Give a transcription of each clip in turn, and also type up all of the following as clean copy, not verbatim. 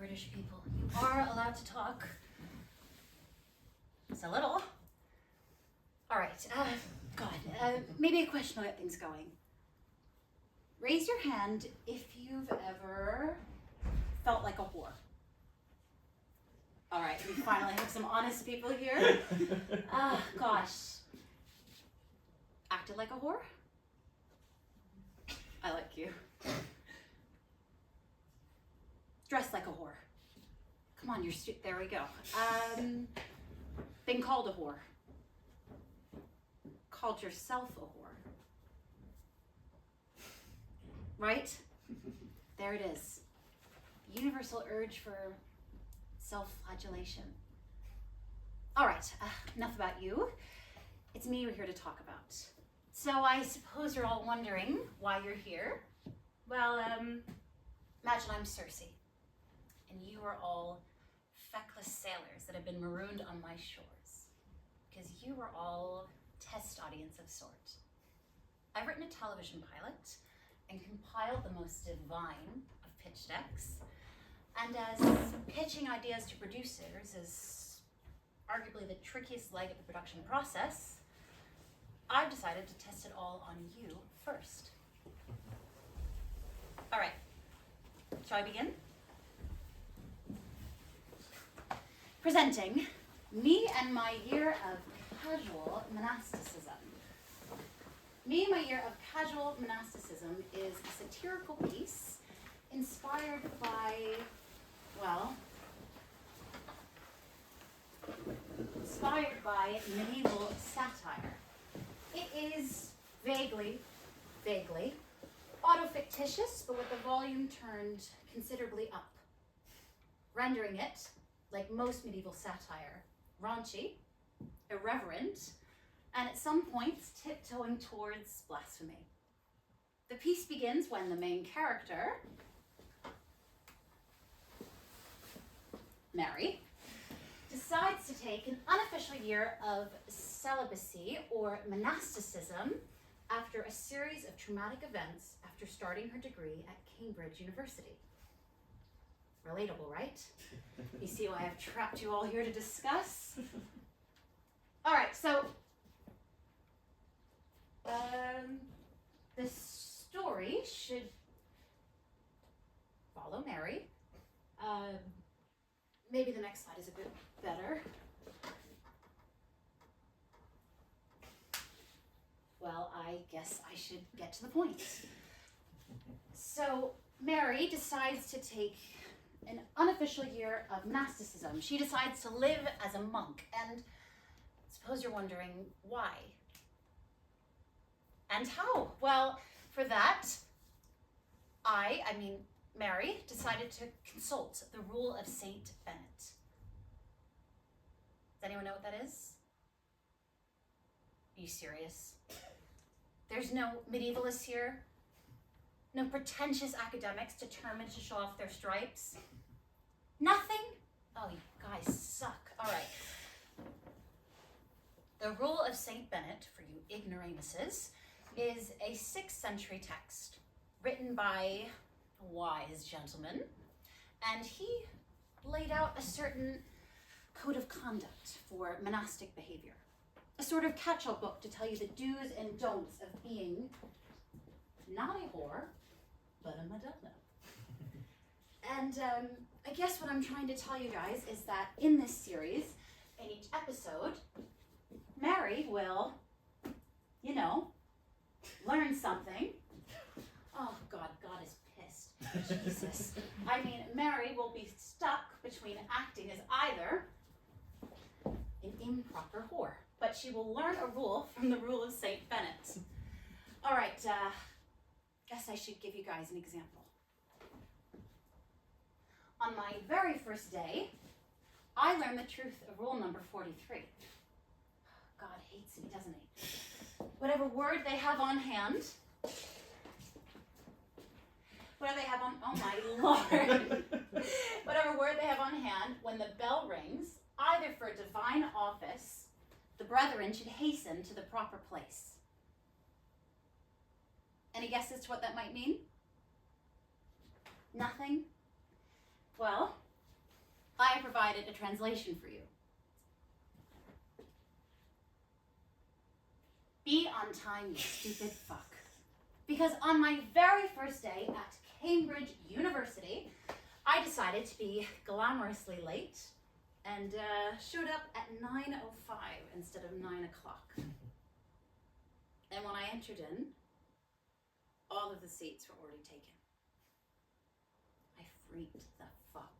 British people, you are allowed to talk. It's a little. All right, maybe a question to get things going. Raise your hand if you've ever felt like a whore. All right, we finally have some honest people here. Gosh. Acted like a whore? I like you. Dressed like a whore. Come on, there we go. Been called a whore. Called yourself a whore. Right? There it is. The universal urge for self-flagellation. All right, enough about you. It's me we're here to talk about. So I suppose you're all wondering why you're here. Well, imagine I'm Circe, and you are all feckless sailors that have been marooned on my shores, because you are all test audience of sort. I've written a television pilot and compiled the most divine of pitch decks, and as pitching ideas to producers is arguably the trickiest leg of the production process, I've decided to test it all on you first. All right, shall I begin? Presenting Me and My Year of Casual Monasticism. Me and My Year of Casual Monasticism is a satirical piece inspired by, medieval satire. It is vaguely autofictitious, but with the volume turned considerably up, rendering it, like most medieval satire, raunchy, irreverent, and at some points tiptoeing towards blasphemy. The piece begins when the main character, Mary, decides to take an unofficial year of celibacy or monasticism after a series of traumatic events after starting her degree at Cambridge University. Relatable, right? You see why I've trapped you all here to discuss? All right, so the story should follow Mary. Maybe the next slide is a bit better. Well, I guess I should get to the point. So Mary decides to take an unofficial year of monasticism. She decides to live as a monk, and suppose you're wondering why. And how? Well, for that, Mary decided to consult the rule of Saint Bennet. Does anyone know what that is? Are you serious? There's no medievalists here? No pretentious academics determined to show off their stripes? Nothing? Oh, you guys suck. All right. The Rule of Saint Bennet, for you ignoramuses, is a 6th century text written by a wise gentleman, and he laid out a certain code of conduct for monastic behavior. A sort of catch-all book to tell you the do's and don'ts of being not a whore, but a Madonna. And I guess what I'm trying to tell you guys is that in this series, in each episode, Mary will, learn something. Oh God is pissed. Jesus. Mary will be stuck between acting as either an improper whore, but she will learn a rule from the Rule of Saint Bennet. All right, guess I should give you guys an example. On my very first day, I learned the truth of rule number 43. God hates me, doesn't he? Whatever word they have on hand, oh my Lord. Whatever word they have on hand, when the bell rings, either for a divine office, the brethren should hasten to the proper place. Any guesses to what that might mean? Nothing? Well, I provided a translation for you. Be on time, you stupid fuck. Because on my very first day at Cambridge University, I decided to be glamorously late and showed up at 9:05 instead of 9 o'clock. And when I entered in, all of the seats were already taken. I freaked the fuck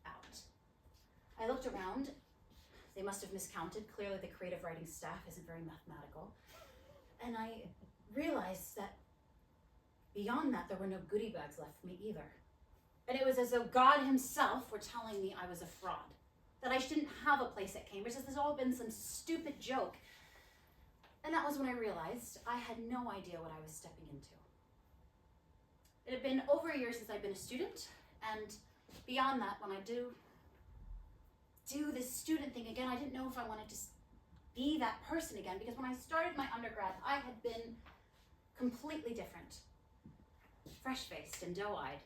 out. I looked around. They must have miscounted. Clearly the creative writing staff isn't very mathematical. And I realized that beyond that, there were no goodie bags left for me either. And it was as though God himself were telling me I was a fraud, that I shouldn't have a place at Cambridge, that this has all been some stupid joke. And that was when I realized I had no idea what I was stepping into. It had been over a year since I'd been a student, and beyond that, when I do this student thing again, I didn't know if I wanted to be that person again, because when I started my undergrad, I had been completely different. Fresh-faced and doe-eyed.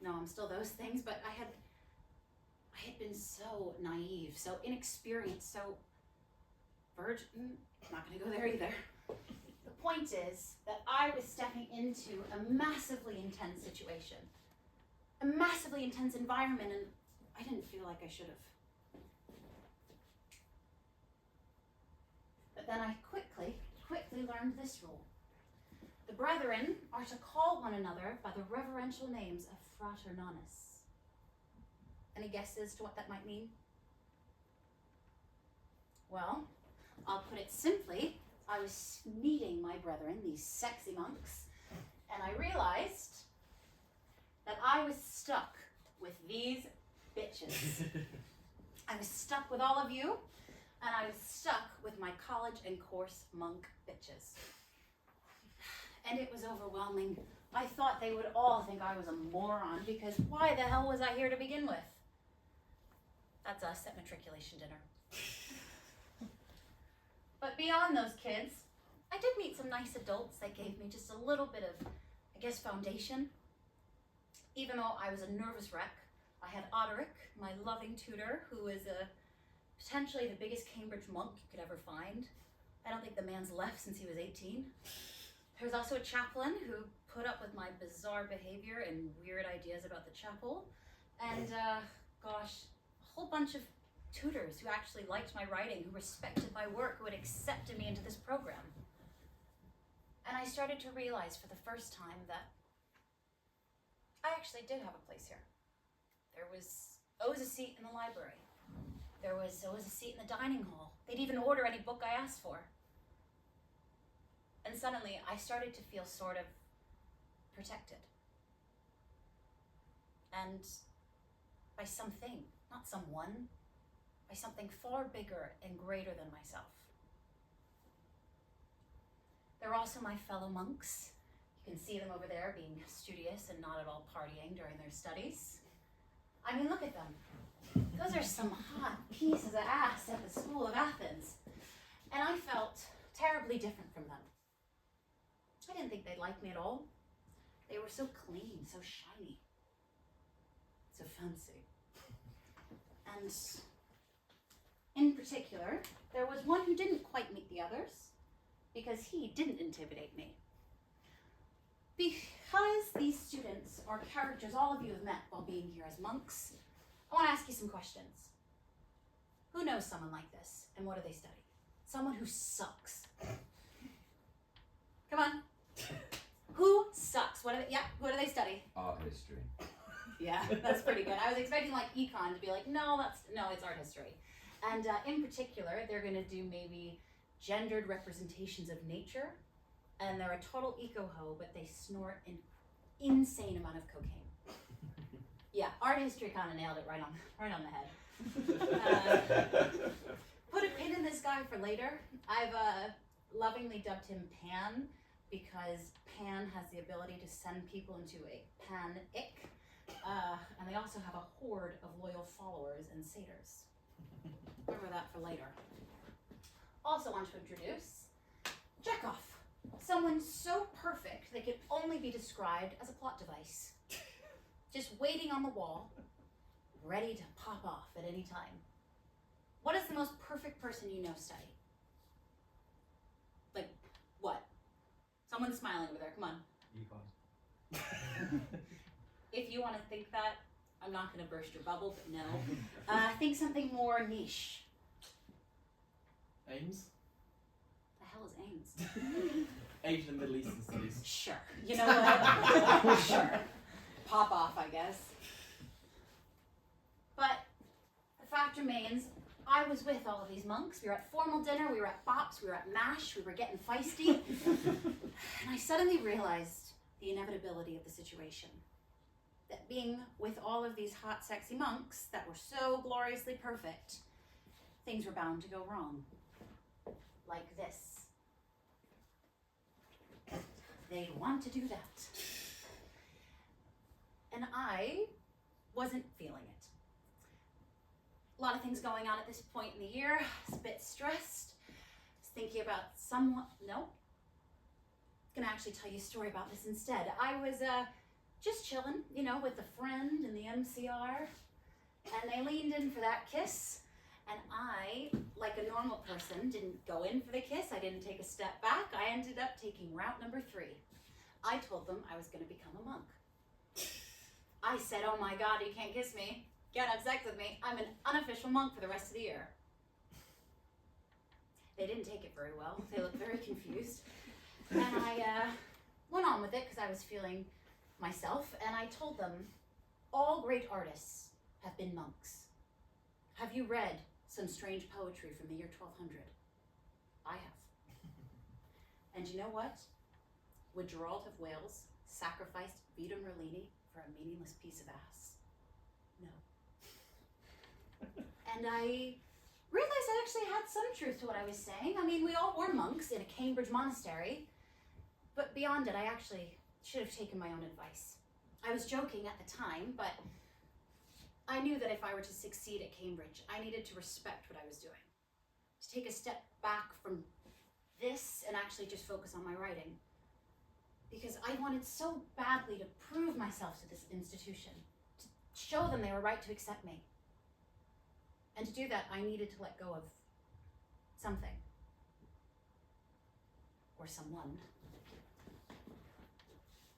No, I'm still those things, but I had been so naive, so inexperienced, so virgin. I'm not going to go there either. The point is that I was stepping into a massively intense situation, a massively intense environment, and I didn't feel like I should have. But then I quickly learned this rule. The brethren are to call one another by the reverential names of frater nonus. Any guesses to what that might mean? Well, I'll put it simply, I was meeting my brethren, these sexy monks, and I realized that I was stuck with these bitches. I was stuck with all of you, and I was stuck with my college and course monk bitches. And it was overwhelming. I thought they would all think I was a moron, because why the hell was I here to begin with? That's us at matriculation dinner. But beyond those kids, I did meet some nice adults that gave me just a little bit of, I guess, foundation. Even though I was a nervous wreck, I had Otterick, my loving tutor, who is potentially the biggest Cambridge monk you could ever find. I don't think the man's left since he was 18. There was also a chaplain who put up with my bizarre behavior and weird ideas about the chapel. And gosh, a whole bunch of tutors who actually liked my writing, who respected my work, who had accepted me into this program. And I started to realize for the first time that I actually did have a place here. There was always a seat in the library. There was always a seat in the dining hall. They'd even order any book I asked for. And suddenly I started to feel sort of protected. And by something, not someone, by something far bigger and greater than myself. They're also my fellow monks. You can see them over there being studious and not at all partying during their studies. I mean, look at them. Those are some hot pieces of ass at the School of Athens. And I felt terribly different from them. I didn't think they'd like me at all. They were so clean, so shiny, so fancy. And in particular, there was one who didn't quite meet the others, because he didn't intimidate me. Because these students are characters all of you have met while being here as monks, I want to ask you some questions. Who knows someone like this, and what do they study? Someone who sucks. Come on. Who sucks? What do they study? Art history. Yeah, that's pretty good. I was expecting like econ to be like, no, it's art history. And in particular, they're going to do maybe gendered representations of nature, and they're a total eco-ho, but they snort an insane amount of cocaine. Yeah, art history kind of nailed it right on the head. Put a pin in this guy for later. I've lovingly dubbed him Pan, because Pan has the ability to send people into a pan-ick, and they also have a horde of loyal followers and satyrs. Remember that for later. Also want to introduce Chekhov, someone so perfect they could only be described as a plot device. Just waiting on the wall, ready to pop off at any time. What does the most perfect person you know study? Like, what? Someone's smiling over there, come on. Econ. If you want to think that, I'm not going to burst your bubble, but no. Think something more niche. Ames? The hell is Ames? Asian and Middle Eastern studies. Sure. You know what? Sure. Pop off, I guess. But the fact remains, I was with all of these monks. We were at formal dinner, we were at bops, we were at mash, we were getting feisty. And I suddenly realized the inevitability of the situation. That being with all of these hot, sexy monks that were so gloriously perfect, things were bound to go wrong. Like this. They'd want to do that. And I wasn't feeling it. A lot of things going on at this point in the year. I was a bit stressed. I was thinking about someone. No. I'm gonna actually tell you a story about this instead. I was just chilling, you know, with a friend in the MCR, and they leaned in for that kiss, and I, like a normal person, didn't go in for the kiss. I didn't take a step back. I ended up taking route number 3. I told them I was gonna become a monk. I said, oh my God, you can't kiss me. Can't have sex with me. I'm an unofficial monk for the rest of the year. They didn't take it very well. They looked very confused. And I went on with it because I was feeling myself, and I told them, all great artists have been monks. Have you read some strange poetry from the year 1200? I have. And you know what? Would Gerald of Wales sacrificed Vita Merlini for a meaningless piece of ass? No. And I realized I actually had some truth to what I was saying. I mean, we all were monks in a Cambridge monastery, but beyond it, I actually should have taken my own advice. I was joking at the time, but I knew that if I were to succeed at Cambridge, I needed to respect what I was doing. To take a step back from this and actually just focus on my writing. Because I wanted so badly to prove myself to this institution, to show them they were right to accept me. And to do that, I needed to let go of something. Or someone.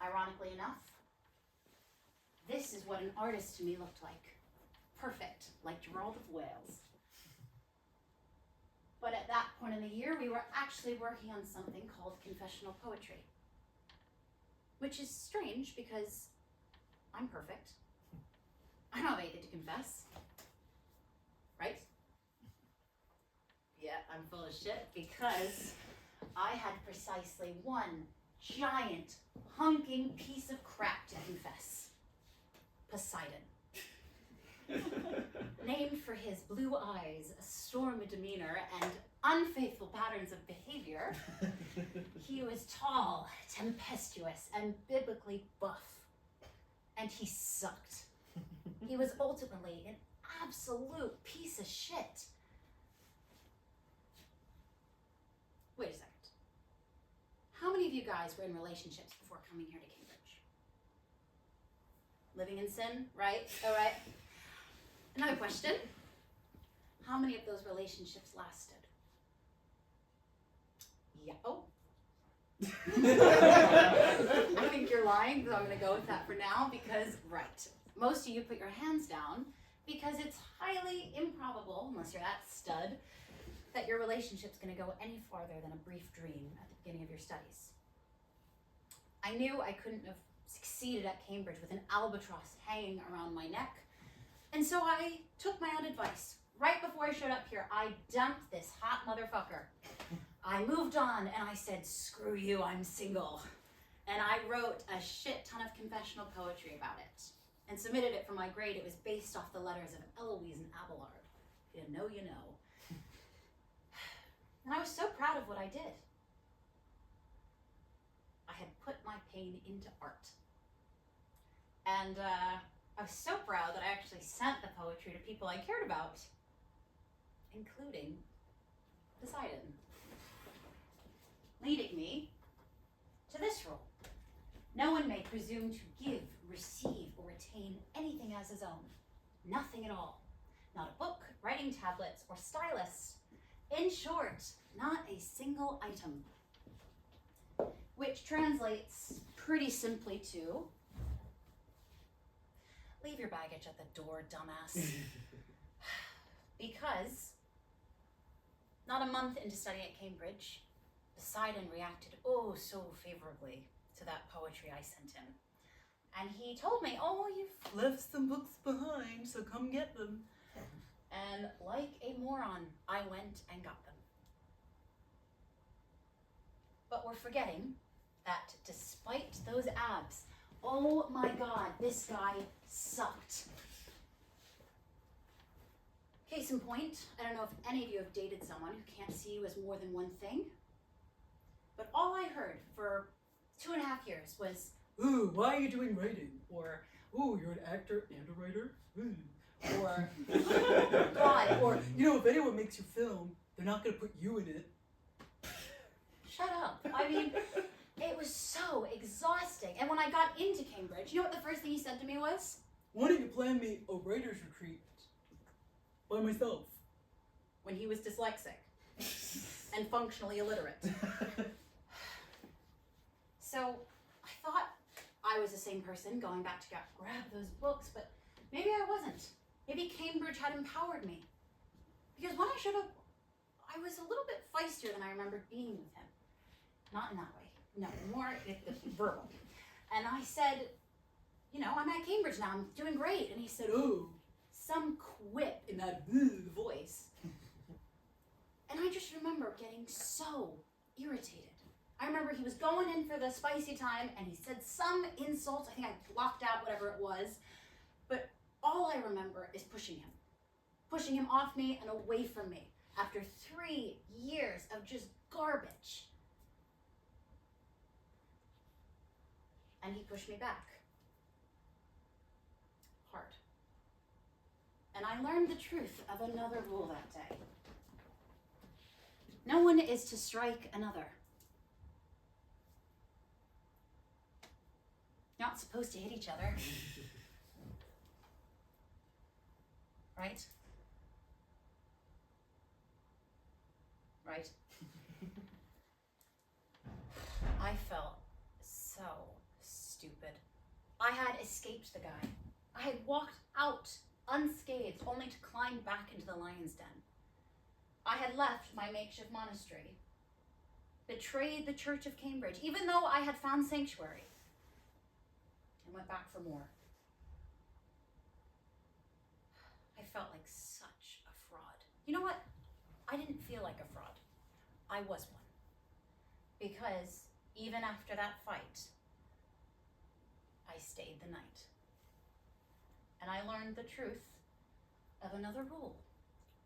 Ironically enough, this is what an artist to me looked like. Perfect, like Gerald of Wales. But at that point in the year, we were actually working on something called confessional poetry. Which is strange because I'm perfect. I don't have anything to confess. Right? Yeah, I'm full of shit because I had precisely one giant, hunking piece of crap to confess. Poseidon. Named for his blue eyes, a stormy demeanor, and unfaithful patterns of behavior, he was tall, tempestuous, and biblically buff. And he sucked. He was ultimately an absolute piece of shit. Wait a second. How many of you guys were in relationships before coming here to Cambridge? Living in sin, right? All right. Another question. How many of those relationships lasted? Yeah. Oh. I think you're lying, so I'm going to go with that for now because, right. Most of you put your hands down because it's highly improbable, unless you're that stud, that your relationship's going to go any farther than a brief dream at the beginning of your studies. I knew I couldn't have succeeded at Cambridge with an albatross hanging around my neck, and so I took my own advice. Right before I showed up here, I dumped this hot motherfucker. I moved on and I said, screw you, I'm single. And I wrote a shit ton of confessional poetry about it and submitted it for my grade. It was based off the letters of Eloise and Abelard. If you know, you know. And I was so proud of what I did. I had put my pain into art. And I was so proud that I actually sent the poetry to people I cared about, including Poseidon, leading me to this rule. No one may presume to give, receive, or retain anything as his own. Nothing at all. Not a book, writing tablets, or stylus. In short, not a single item. Which translates pretty simply to, leave your baggage at the door, dumbass. Because, not a month into studying at Cambridge, Poseidon reacted oh so favorably to that poetry I sent him. And he told me, oh, you've left some books behind, so come get them. And like a moron, I went and got them. But we're forgetting that despite those abs, oh my God, this guy sucked. Case in point, I don't know if any of you have dated someone who can't see you as more than one thing, but all I heard for 2.5 years was, ooh, why are you doing writing? Or, ooh, you're an actor and a writer? Ooh. Or, oh, God, or, you know, if anyone makes you film, they're not going to put you in it. Shut up. I mean, it was so exhausting. And when I got into Cambridge, you know what the first thing he said to me was? Why don't you plan me a writer's retreat by myself? When he was dyslexic and functionally illiterate. So I thought I was the same person going back to grab those books, but maybe I wasn't. Maybe Cambridge had empowered me. Because when I showed up, I was a little bit feistier than I remembered being with him. Not in that way. No, more verbal. And I said, you know, I'm at Cambridge now, I'm doing great. And he said, oh, some quip in that voice. And I just remember getting so irritated. I remember he was going in for the spicy time and he said some insult. I think I blocked out whatever it was. But all I remember is pushing him off me and away from me after 3 years of just garbage. And he pushed me back. Hard. And I learned the truth of another rule that day. No one is to strike another. You're not supposed to hit each other. Right? Right? I felt so stupid. I had escaped the guy. I had walked out unscathed, only to climb back into the lion's den. I had left my makeshift monastery, betrayed the Church of Cambridge, even though I had found sanctuary, and went back for more. I felt like such a fraud. You know what? I didn't feel like a fraud. I was one. Because even after that fight, I stayed the night. And I learned the truth of another rule.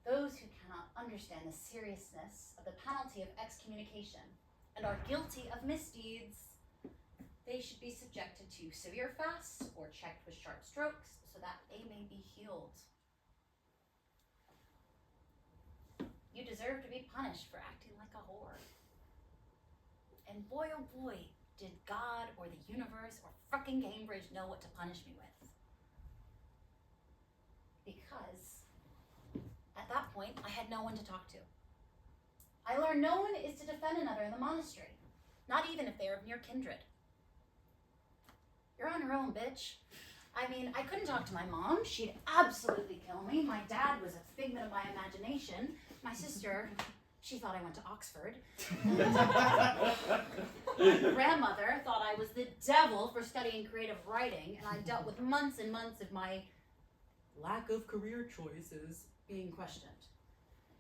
Those who cannot understand the seriousness of the penalty of excommunication and are guilty of misdeeds, they should be subjected to severe fasts or checked with sharp strokes so that they may be healed. You deserve to be punished for acting like a whore. And boy, oh boy, did God or the universe or frickin' Cambridge know what to punish me with. Because at that point, I had no one to talk to. I learned no one is to defend another in the monastery, not even if they are of near kindred. You're on your own, bitch. I mean, I couldn't talk to my mom. She'd absolutely kill me. My dad was a figment of my imagination. My sister, she thought I went to Oxford. My grandmother thought I was the devil for studying creative writing, and I dealt with months and months of my lack of career choices being questioned.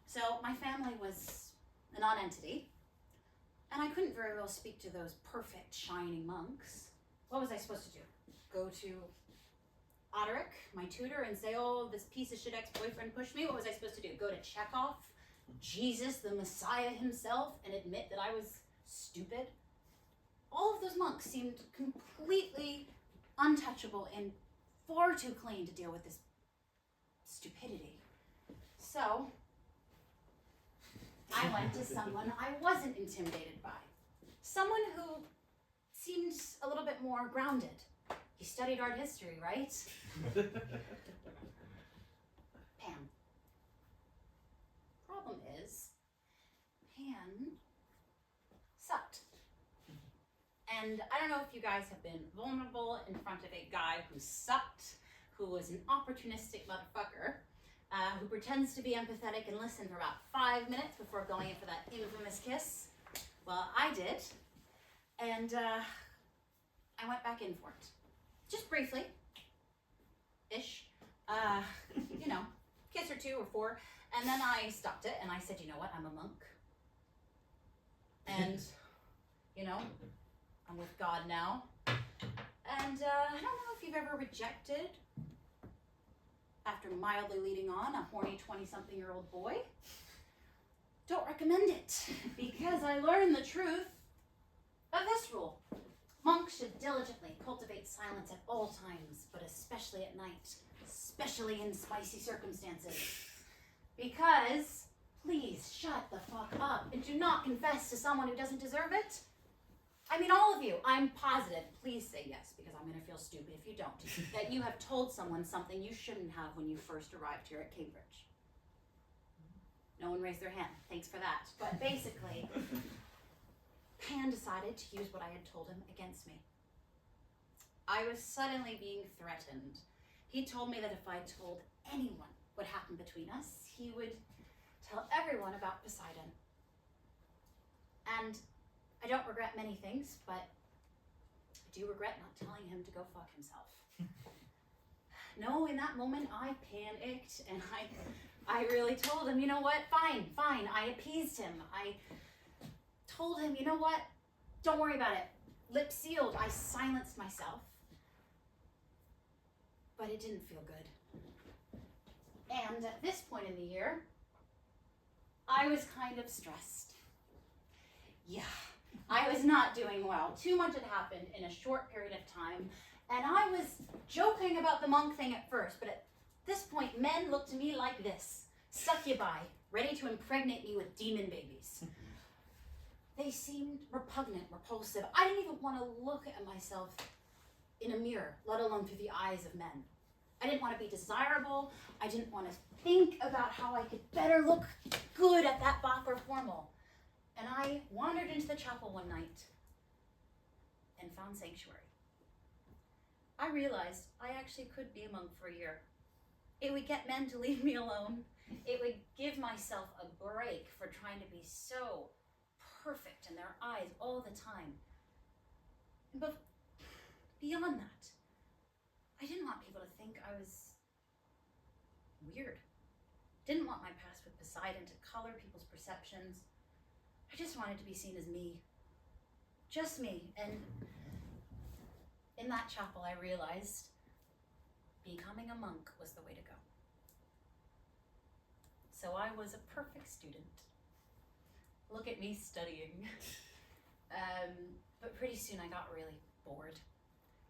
So my family was a non-entity, and I couldn't very well speak to those perfect, shining monks. What was I supposed to do? Go to Oderick, my tutor, and say, oh, this piece of shit ex-boyfriend pushed me? What was I supposed to do? Go to Chekhov, Jesus, the Messiah himself, and admit that I was stupid? All of those monks seemed completely untouchable and far too clean to deal with this stupidity. So I went to someone I wasn't intimidated by. Someone who seemed a little bit more grounded. You studied art history, right? Pan sucked. And I don't know if you guys have been vulnerable in front of a guy who sucked, who was an opportunistic motherfucker, who pretends to be empathetic and listen for about 5 minutes before going in for that infamous kiss. Well, I did, and I went back in for it. Just briefly, ish. You know, kiss or 2 or 4, and then I stopped it, and I said, you know what, I'm a monk. And, you know, I'm with God now. And I don't know if you've ever rejected, after mildly leading on, a horny 20-something-year-old boy. Don't recommend it, because I learned the truth of this rule. Monks should diligently cultivate silence at all times, but especially at night, especially in spicy circumstances. Because, please shut the fuck up and do not confess to someone who doesn't deserve it. I mean, all of you, I'm positive, please say yes, because I'm going to feel stupid if you don't, that you have told someone something you shouldn't have when you first arrived here at Cambridge. No one raised their hand, thanks for that. But basically, Pan decided to use what I had told him against me. I was suddenly being threatened. He told me that if I told anyone what happened between us, he would tell everyone about Poseidon. And I don't regret many things, but I do regret not telling him to go fuck himself. No, in that moment I panicked, and I really told him, you know what, fine. I appeased him. I told him, you know what, don't worry about it. Lips sealed, I silenced myself. But it didn't feel good. And at this point in the year, I was kind of stressed. Yeah, I was not doing well. Too much had happened in a short period of time, and I was joking about the monk thing at first, but at this point, men looked to me like this, succubi, ready to impregnate me with demon babies. They seemed repugnant, repulsive. I didn't even want to look at myself in a mirror, let alone through the eyes of men. I didn't want to be desirable. I didn't want to think about how I could better look good at that Bach or formal. And I wandered into the chapel one night and found sanctuary. I realized I actually could be a monk for a year. It would get men to leave me alone. It would give myself a break for trying to be so perfect in their eyes all the time. But beyond that, I didn't want people to think I was weird. Didn't want my past with Poseidon to color people's perceptions. I just wanted to be seen as me. Just me. And in that chapel, I realized becoming a monk was the way to go. So I was a perfect student. Look at me studying. But pretty soon I got really bored.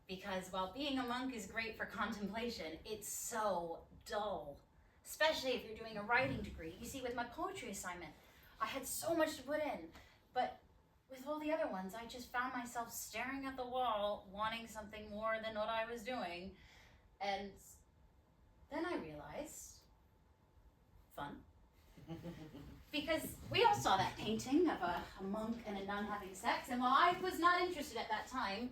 Because while being a monk is great for contemplation, it's so dull. Especially if you're doing a writing degree. You see, with my poetry assignment, I had so much to put in. But with all the other ones, I just found myself staring at the wall, wanting something more than what I was doing. And then I realized, fun. Because we all saw that painting of a monk and a nun having sex, and while I was not interested at that time,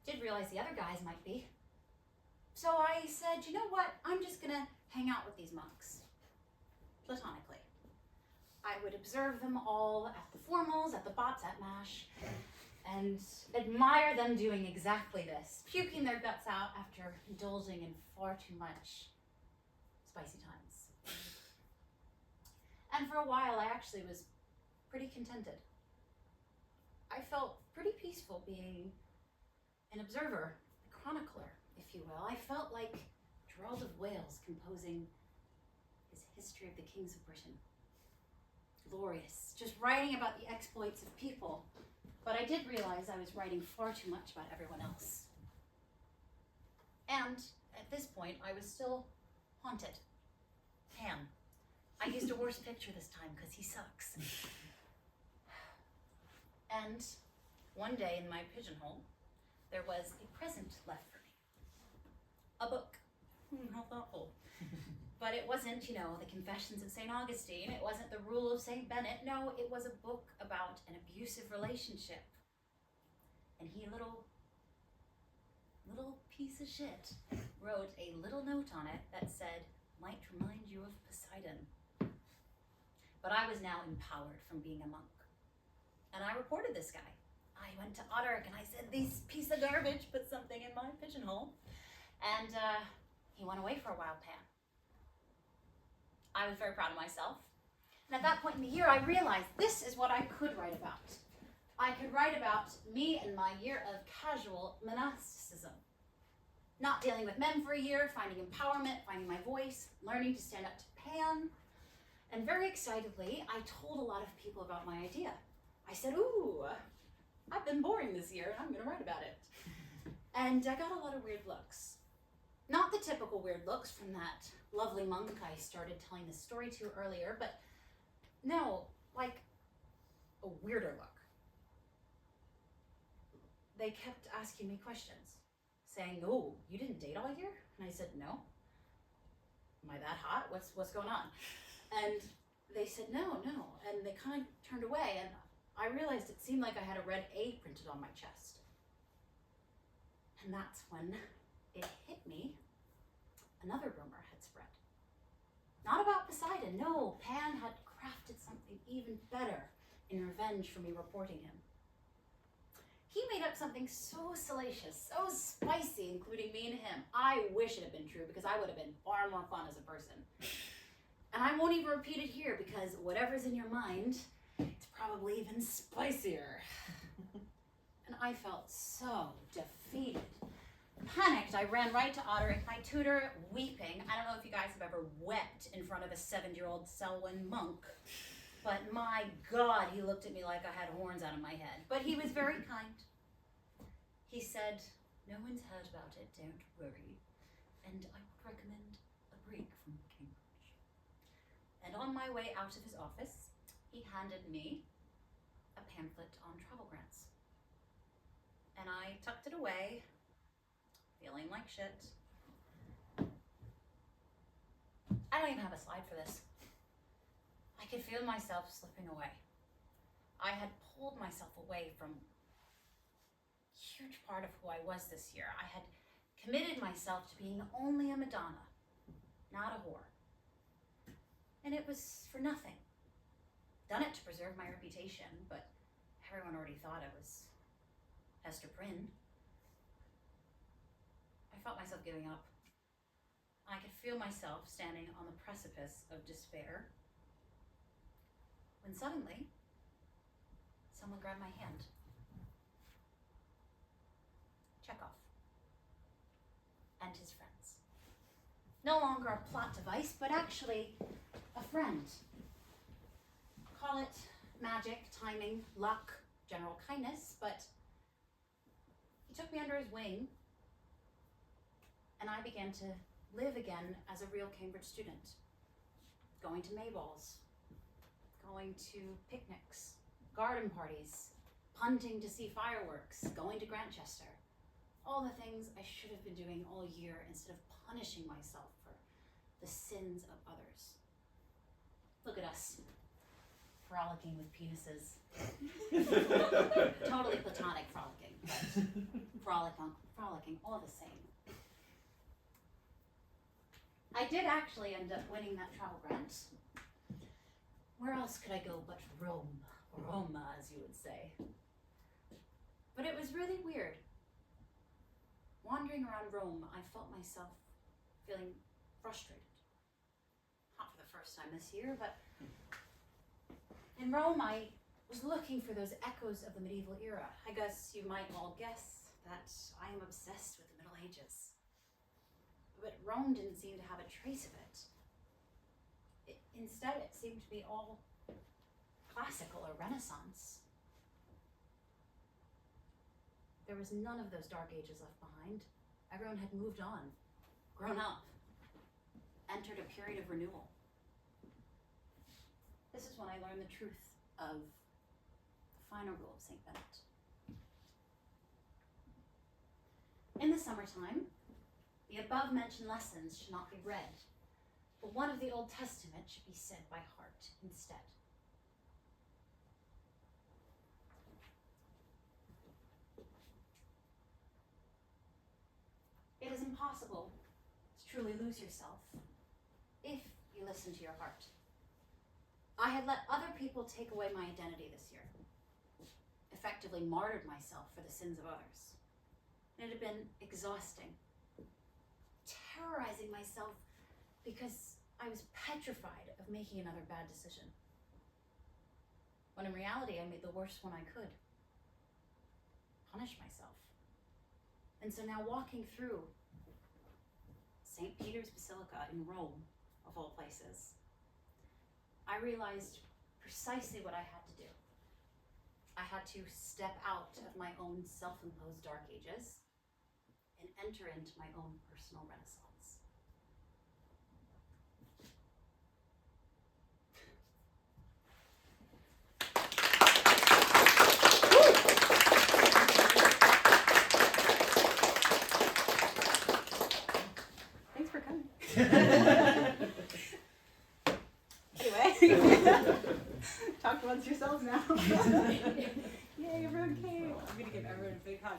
did realize the other guys might be. So I said, you know what, I'm just gonna hang out with these monks, platonically. I would observe them all at the formals, at the bots, at MASH, and admire them doing exactly this, puking their guts out after indulging in far too much spicy times. And for a while, I actually was pretty contented. I felt pretty peaceful being an observer, a chronicler, if you will. I felt like Gerald of Wales composing his History of the Kings of Britain. Glorious, just writing about the exploits of people. But I did realize I was writing far too much about everyone else. And at this point, I was still haunted. Ham. I used a worse picture this time because he sucks. And one day in my pigeonhole, there was a present left for me. A book. How thoughtful. But it wasn't, you know, the Confessions of St. Augustine. It wasn't the Rule of St. Bennet. No, it was a book about an abusive relationship. And he, little piece of shit, wrote a little note on it that said, might remind you of Poseidon. But I was now empowered from being a monk. And I reported this guy. I went to Otterick and I said, this piece of garbage put something in my pigeonhole. And he went away for a while, Pan. I was very proud of myself. And at that point in the year, I realized this is what I could write about. I could write about me and my year of casual monasticism. Not dealing with men for a year, finding empowerment, finding my voice, learning to stand up to Pan. And very excitedly, I told a lot of people about my idea. I said, ooh, I've been boring this year, and I'm gonna write about it. And I got a lot of weird looks. Not the typical weird looks from that lovely monk I started telling this story to earlier, but no, like a weirder look. They kept asking me questions, saying, oh, you didn't date all year? And I said, no. Am I that hot? What's going on? And they said, no. And they kind of turned away, and I realized it seemed like I had a red A printed on my chest. And that's when it hit me. Another rumor had spread. Not about Poseidon, no. Pan had crafted something even better in revenge for me reporting him. He made up something so salacious, so spicy, including me and him. I wish it had been true, because I would have been far more fun as a person. And I won't even repeat it here, because whatever's in your mind, it's probably even spicier. And I felt so defeated. Panicked, I ran right to Otterick, my tutor, weeping. I don't know if you guys have ever wept in front of a 7-year-old Selwyn monk, but my God, he looked at me like I had horns out of my head. But he was very kind. He said, no one's heard about it, don't worry. And I would recommend a break from Cambridge. And on my way out of his office, he handed me a pamphlet on travel grants. And I tucked it away, feeling like shit. I don't even have a slide for this. I could feel myself slipping away. I had pulled myself away from a huge part of who I was this year. I had committed myself to being only a Madonna, not a whore. And it was for nothing. Done it to preserve my reputation, but everyone already thought I was Hester Prynne. I felt myself giving up. I could feel myself standing on the precipice of despair, when suddenly, someone grabbed my hand. Chekhov and his friends. No longer a plot device, but actually a friend. Call it magic, timing, luck, general kindness, but he took me under his wing, and I began to live again as a real Cambridge student, going to Mayballs, going to picnics, garden parties, punting to see fireworks, going to Grantchester. All the things I should have been doing all year instead of punishing myself for the sins of others. Look at us, frolicking with penises. Totally platonic frolicking, but frolicking all the same. I did actually end up winning that travel grant. Where else could I go but Rome, or Roma, as you would say. But it was really weird. Wandering around Rome, I felt myself feeling frustrated. Not for the first time this year, but in Rome, I was looking for those echoes of the medieval era. I guess you might all guess that I am obsessed with the Middle Ages. But Rome didn't seem to have a trace of it. Instead, it seemed to be all classical or Renaissance. There was none of those dark ages left behind. Everyone had moved on, grown up, entered a period of renewal. This is when I learned the truth of the final rule of St. Bennet. In the summertime, The above-mentioned lessons should not be read, but one of the Old Testament should be said by heart instead. It is impossible to truly lose yourself if you listen to your heart. I had let other people take away my identity this year, effectively martyred myself for the sins of others. And it had been exhausting, terrorizing myself because I was petrified of making another bad decision. When in reality, I made the worst one I could. Punish myself. And so now walking through St. Peter's Basilica in Rome, of all places, I realized precisely what I had to do. I had to step out of my own self-imposed dark ages and enter into my own personal renaissance. Thanks for coming. Anyway, talk amongst yourselves now. Yay, everyone came. I'm gonna give everyone a big hug.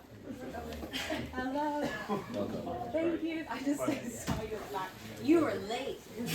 Hello. Thank you. I just saw you at black. You were late.